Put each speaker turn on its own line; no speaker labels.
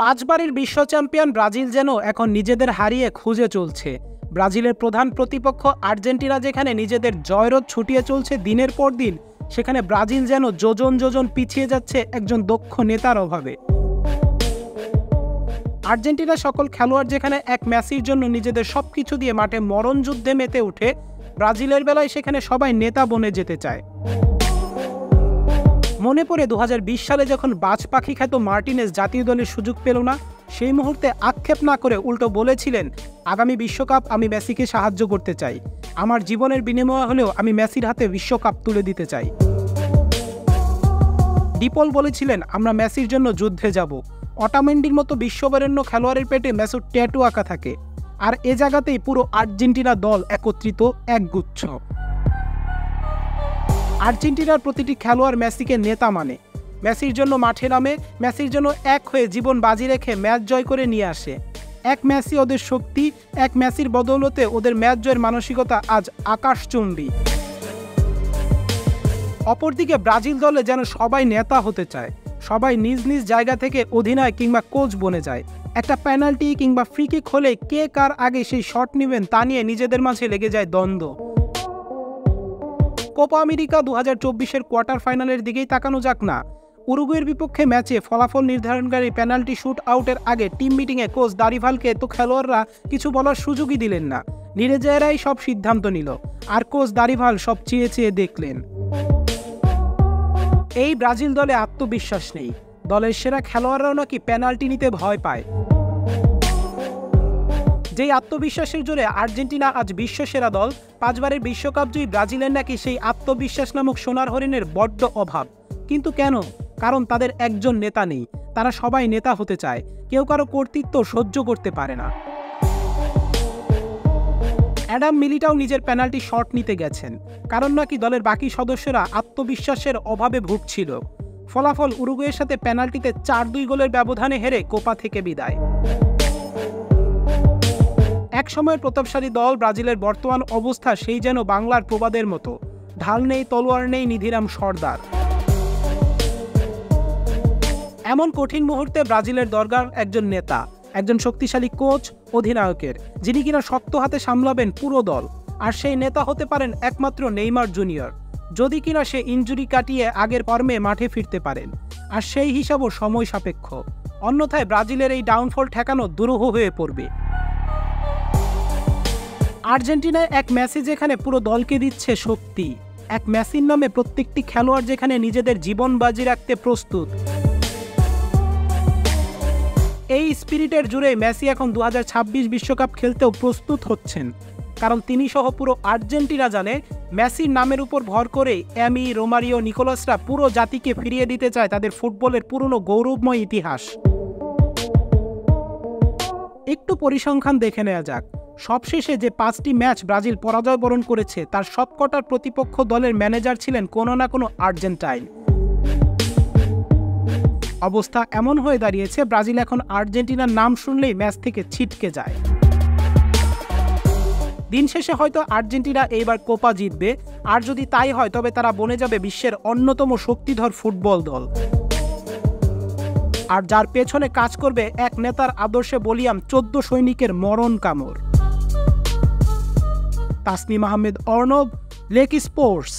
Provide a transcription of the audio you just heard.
পাঁচবারের বিশ্ব champion Brazil যেন এখন নিজেদের হারিয়ে খুঁজে চলছে। ব্রাজিলের প্রধান প্রতিপক্ষ আর্জেন্টিনা যেখানে নিজেদের জয়রথ ছুটিয়ে চলছে দিনের পর দিন, সেখানে ব্রাজিল যেন যোজন যোজন পিছিয়ে যাচ্ছে একজন দক্ষ নেতার অভাবে। আর্জেন্টিনার সকল খেলোয়াড় যেখানে এক মেসির জন্য নিজেদের সবকিছু দিয়ে মাঠে মরণ যুদ্ধে মেতে ওঠে, ব্রাজিলের বেলায় সেখানে সবাই নেতা বনে যেতে চায়। মনে পড়ে 2020 সালে যখন বাজ পাখি খ্যাত মার্টিনেজ জাতীয় দলের সুযোগ পেল না, সেই মুহূর্তে আক্ষেপ না করে উল্টো বলেছিলেন, আগামী বিশ্বকাপ আমি মেসিকে সাহায্য করতে চাই, আমার জীবনের বিনিময় হলেও আমি মেসির হাতে বিশ্বকাপ তুলে দিতে চাই। ডিপল বলেছিলেন, আমরা মেসির জন্য যুদ্ধে যাব। অটামেন্ডির মতো বিশ্ববরেণ্য খেলোয়াড়ের পেটে মেসির ট্যাটু আঁকা থাকে, আর এ জায়গাতেই পুরো আর্জেন্টিনা দল একত্রিত একগুচ্ছ। আর্জেন্টিনার প্রতিটি খেলোয়াড় মেসিকে নেতা মানে, মেসির জন্য মাঠে নামে, মেসির জন্য এক হয়ে জীবন বাজি রেখে ম্যাচ জয় করে নিয়ে আসে। এক মেসি ওদের শক্তি, এক মেসির বদৌলতে ওদের ম্যাচ জয়ের মানসিকতা আজ আকাশচুম্বী। অপরদিকে ব্রাজিল দলে যেন সবাই নেতা হতে চায়, সবাই নিজ নিজ জায়গা থেকে অধিনায়ক কিংবা কোচ বনে যায়। একটা পেনাল্টি কিংবা ফ্রি কিক হলে কে কার আগে সেই শট নেবেন তা নিয়ে নিজেদের মাঝে লেগে যায় দ্বন্দ্ব। কোপা আমেরিকা 2024-এর কোয়ার্টার ফাইনালের দিকেই তাকানো যাক না। উরুগুয়ের বিপক্ষে ম্যাচে ফলাফল নির্ধারণকারী পেনাল্টি শুট আউটের আগে টিম মিটিংয়ে কোচ দারিভালকে তো খেলোয়াড়রা কিছু বলার সুযোগই দিলেন না, নিজেরাই সব সিদ্ধান্ত নিল, আর কোচ দারিভাল সব চেয়ে চেয়ে দেখলেন। এই ব্রাজিল দলে আত্মবিশ্বাস নেই, দলের সেরা খেলোয়াড়রাও নাকি পেনাল্টি নিতে ভয় পায়। যেই আত্মবিশ্বাসের জোরে আর্জেন্টিনা আজ বিশ্বসেরা দল, পাঁচবারের বিশ্বকাপ জয়ী ব্রাজিলের নাকি সেই আত্মবিশ্বাস নামক সোনার হরিণের বড্ড অভাব। কিন্তু কেন? কারণ তাদের একজন নেতা নেই, তারা সবাই নেতা হতে চায়, কেউ কারো কর্তৃত্ব সহ্য করতে পারে না। অ্যাডাম মিলিটাও নিজের পেনাল্টি শট নিতে গেছেন, কারণ নাকি দলের বাকি সদস্যরা আত্মবিশ্বাসের অভাবে ভুগছিল। ফলাফল উরুগুয়ের সাথে পেনাল্টিতে 4-2 গোলের ব্যবধানে হেরে কোপা থেকে বিদায়। এক সময়ের প্রতাপশালী দল ব্রাজিলের বর্তমান অবস্থা সেই যেন বাংলার প্রবাদের মতো, ঢাল নেই তলোয়ার নেই নিধিরাম সর্দার। এমন কঠিন মুহূর্তে ব্রাজিলের দরকার একজন নেতা, একজন শক্তিশালী কোচ, অধিনায়কের, যিনি কিনা শক্ত হাতে সামলাবেন পুরো দল। আর সেই নেতা হতে পারেন একমাত্র নেইমার জুনিয়র, যদি কিনা সে ইনজুরি কাটিয়ে আগের ফর্মে মাঠে ফিরতে পারেন, আর সেই হিসাবও সময় সাপেক্ষ। অন্যথায় ব্রাজিলের এই ডাউনফল ঠেকানো দুরূহ হয়ে পড়বে। আর্জেন্টিনায় এক মেসি যেখানে পুরো দলকে দিচ্ছে শক্তি, এক মেসির নামে প্রত্যেকটি খেলোয়াড় যেখানে নিজেদের জীবন বাজি রাখতে প্রস্তুত। এই স্পিরিটের জুড়ে মেসি এখন 2026 বিশ্বকাপ খেলতেও প্রস্তুত হচ্ছেন, কারণ তিনি সহ পুরো আর্জেন্টিনা জানে মেসির নামের উপর ভর করে এমি, রোমারিও, নিকোলাসরা পুরো জাতিকে ফিরিয়ে দিতে চায় তাদের ফুটবলের পুরনো গৌরবময় ইতিহাস। একটু পরিসংখ্যান দেখে নেওয়া যাক। সবশেষে যে 5টি ম্যাচ ব্রাজিল পরাজয় বরণ করেছে তার সবকটার প্রতিপক্ষ দলের ম্যানেজার ছিলেন কোনো না কোনো আর্জেন্টাইন। অবস্থা এমন হয়ে দাঁড়িয়েছে ব্রাজিল এখন আর্জেন্টিনার নাম শুনলেই ম্যাচ থেকে ছিটকে যায়। দিন শেষে হয়তো আর্জেন্টিনা এইবার কোপা জিতবে, আর যদি তাই হয় তবে তারা বনে যাবে বিশ্বের অন্যতম শক্তিধর ফুটবল দল, আর যার পেছনে কাজ করবে এক নেতার আদর্শে বলিয়াম 14 সৈনিকের মরণ কামড়। Tasnim Ahmed Arnab, lake sports.